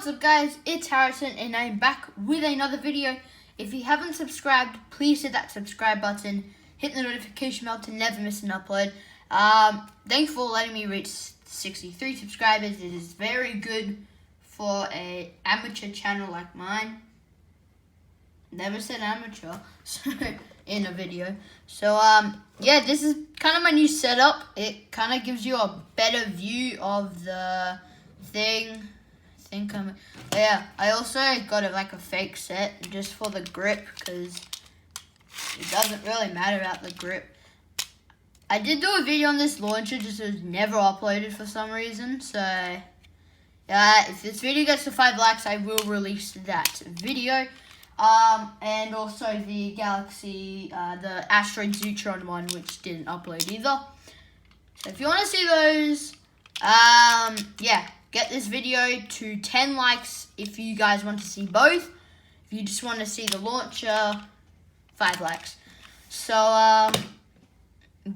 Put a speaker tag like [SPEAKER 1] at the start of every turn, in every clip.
[SPEAKER 1] What's up guys, it's Harrison and I'm back with another video. If you haven't subscribed, please hit that subscribe button, hit the notification bell to never miss an upload. Thanks for letting me reach 63 subscribers. It is very good for an amateur channel like mine. Never said amateur in a video. So yeah, this is kind of my new setup. It kind of gives you a better view of the thing. I also got it like a fake set just for the grip because it doesn't really matter about the grip. I did do a video on this launcher, just it was never uploaded for some reason. So if this video gets to 5 likes, I will release that video. And also the Galaxy, the Asteroid Zutron one, which didn't upload either. So if you want to see those, yeah. Get this video to 10 likes if you guys want to see both. If you just want to see the launcher, 5 likes. So,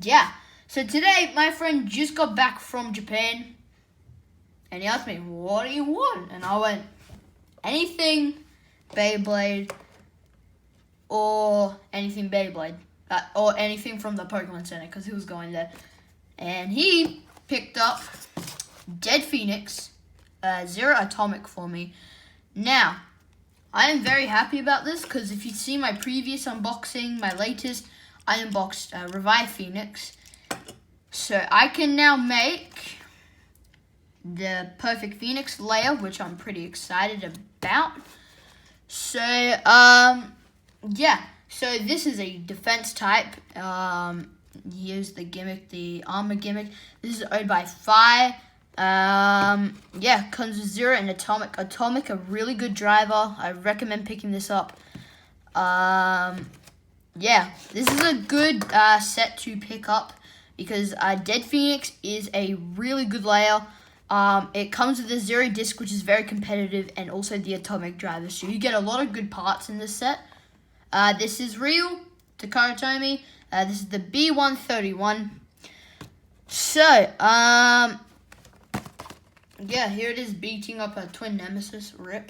[SPEAKER 1] yeah. So today, my friend just got back from Japan. And he asked me, what do you want? And I went, anything Beyblade or anything Beyblade. Or anything from the Pokemon Center, because he was going there. And he picked up Dead Phoenix, Zero Atomic for me. Now, I am very happy about this because if you see my previous unboxing, my latest, I unboxed Revive Phoenix. So I can now make the Perfect Phoenix layer, which I'm pretty excited about. So, yeah. So this is a defense type. Here's the gimmick, the armor gimmick. This is owned by Fire. Yeah, comes with Zero and Atomic. Atomic, a really good driver. I recommend picking this up. Yeah, this is a good set to pick up because Dead Phoenix is a really good layer. It comes with the Zero disc, which is very competitive, and also the Atomic driver. So you get a lot of good parts in this set. This is real, Takara Tomy. This is the B131. So, yeah, here it is beating up a twin nemesis, rip.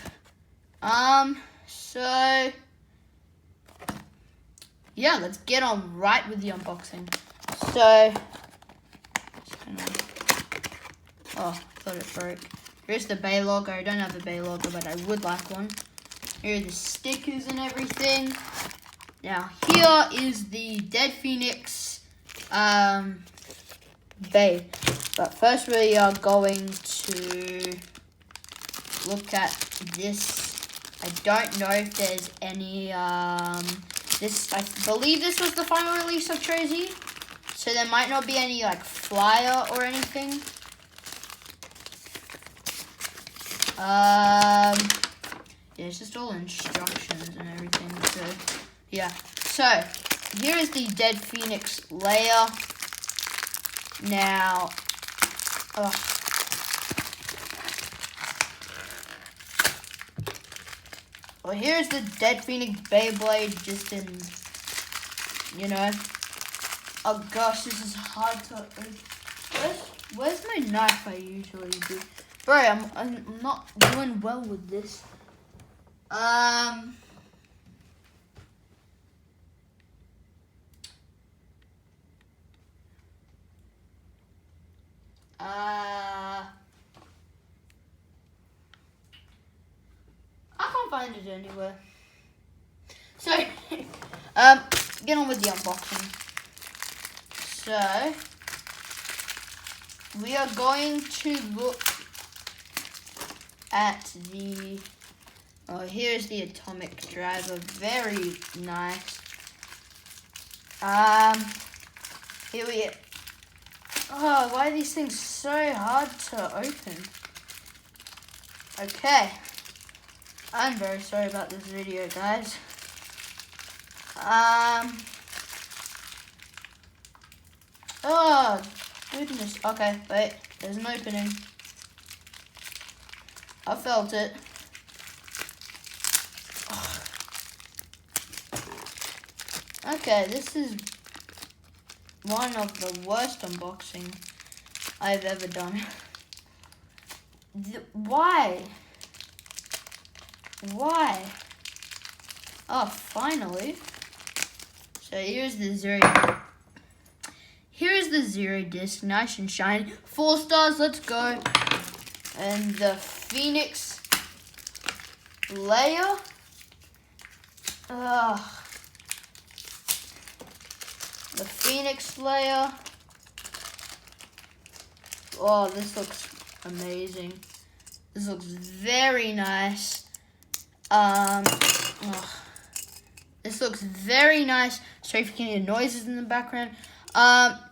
[SPEAKER 1] So, yeah, let's get on right with the unboxing. So, oh, thought it broke. Here's the Bay logo. I don't have a Bay logo, but I would like one. Here are the stickers and everything. Now, here is the Dead Phoenix Bay. But first we are going to look at this. I don't know if there's any, I believe this was the final release of Trozy. So there might not be any, like, flyer or anything. Yeah, it's just all instructions and everything, so, yeah. So, here is the Dead Phoenix layer. Now, well, here's the Dead Phoenix Beyblade, just in, you know. Oh gosh, this is hard to. Where's my knife I usually do? Bro, I'm not doing well with this. I can't find it anywhere. So, get on with the unboxing. So, we are going to look at the, oh, here's the Atomic driver, very nice. Here we go. Oh, why are these things so hard to open? Okay. I'm very sorry about this video, guys. Oh, goodness. Okay, wait. There's an opening. I felt it. Okay, this is one of the worst unboxing I've ever done. Why? Why? Oh, finally. So here's the zero. Here's the zero disc, nice and shiny. 4 stars, let's go. And the Phoenix layer. The Phoenix layer. Oh, this looks amazing. This looks very nice. This looks very nice. Sorry if you can hear noises in the background.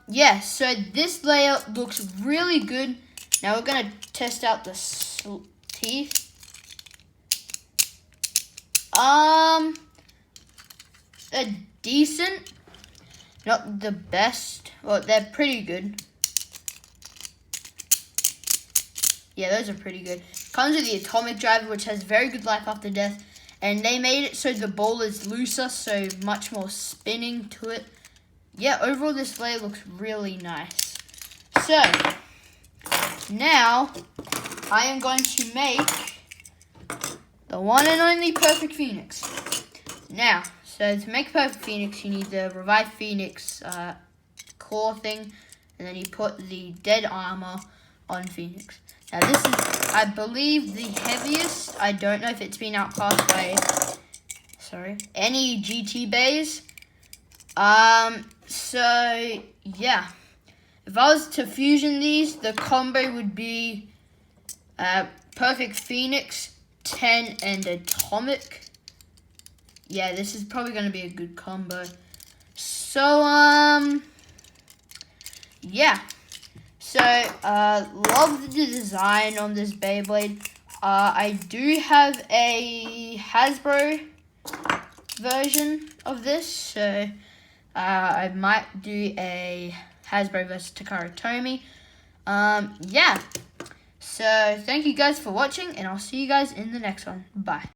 [SPEAKER 1] Yeah, so this layer looks really good. Now we're gonna test out the teeth. They're decent. Not the best. Well, they're pretty good. Yeah, those are pretty good. Comes with the atomic driver, which has very good life after death. And they made it so the ball is looser, so much more spinning to it. Yeah, overall this layer looks really nice. So, now I am going to make the one and only Perfect Phoenix. Now, so to make Perfect Phoenix, you need the Revived Phoenix core thing, and then you put the dead armor on Phoenix. Now this is, I believe, the heaviest. I don't know if it's been outclassed by, any GT bays. So, yeah. If I was to fusion these, the combo would be Perfect Phoenix, 10, and Atomic. Yeah, this is probably going to be a good combo. So, yeah. So, love the design on this Beyblade. I do have a Hasbro version of this, so I might do a Hasbro vs. Takara Tomy. Yeah. So, thank you guys for watching, and I'll see you guys in the next one. Bye.